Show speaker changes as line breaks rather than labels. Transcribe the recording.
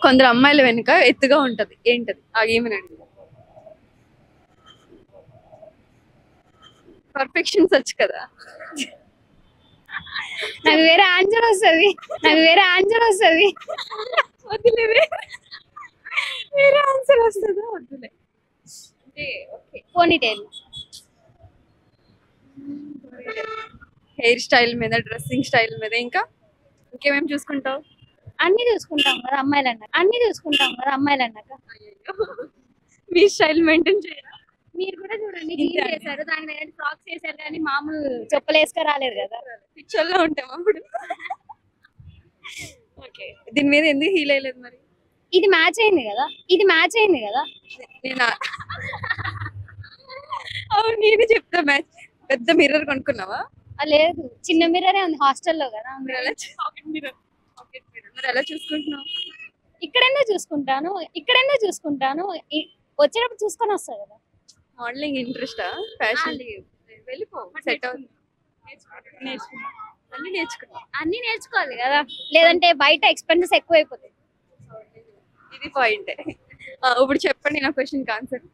కొందరు అమ్మాయిల వెనుక ఎత్తుగా ఉంటది, ఏంటది ఆ ఏమనండి? పర్ఫెక్షన్స్ వచ్చు కదా.
నాకు వేరే ఆన్సర్ వస్తుంది,
వద్దులే, వేరే ఆన్సర్ వస్తుందా? వద్దులే. అంటే ఓకే,
పోనీటైల్.
హెయిర్ స్టైల్ మీద, డ్రెస్సింగ్ స్టైల్ మీద, ఇంకా ఇంకేమేమి చూసుకుంటావు?
అన్ని చూసుకుంటాం కదా అమ్మాయిలు అన్నాక.
మీ స్టైల్ మెయింటైన్ చేయరా?
మీరు కూడా చూడండి,
ఇంతే
జీన్స్
అండి.
చేశారు, దానికి తగ్గట్టు ఫ్రాక్స్ చేశారు, కానీ మామూలు చెప్పులు వేసుక రాలేదు కదా.
పిక్చర్లో ఉంటాం అప్పుడు. ఓకే, దీని మీద ఎందుకు హీల్ అయ్యలేదు మరి?
ఇది మ్యాచ్ అయింది కదా.
నేను అవును, నేను చెప్తా. మ్యాచ్ పెద్ద మిర్రర్ కొనుక్కున్నావా?
లేదు, చిన్న మిర్రరే ఉంది హాస్టల్లో కదా.
మరి ఎలా పాకెట్ మిర్రర్ మరి ఎలా చూసుకుంటున్నావు?
ఇక్కడైనా చూసుకుంటాను, వచ్చేటప్పుడు చూసుకొని వస్తా కదా.
మోడలింగ్ ఇంట్రెస్టా? ఫ్యాషన్ వెళ్ళిపో, సెట్ అవుతుంది. అన్ని నేర్చుకున్నా.
అన్ని నేర్చుకోవాలి కదా, లేదంటే బయట ఎక్స్పెన్సెస్ ఎక్కువ అయిపోతాయి.
ఇది పాయింటే. ఇప్పుడు చెప్పండి నా క్వశ్చన్ ఆన్సర్.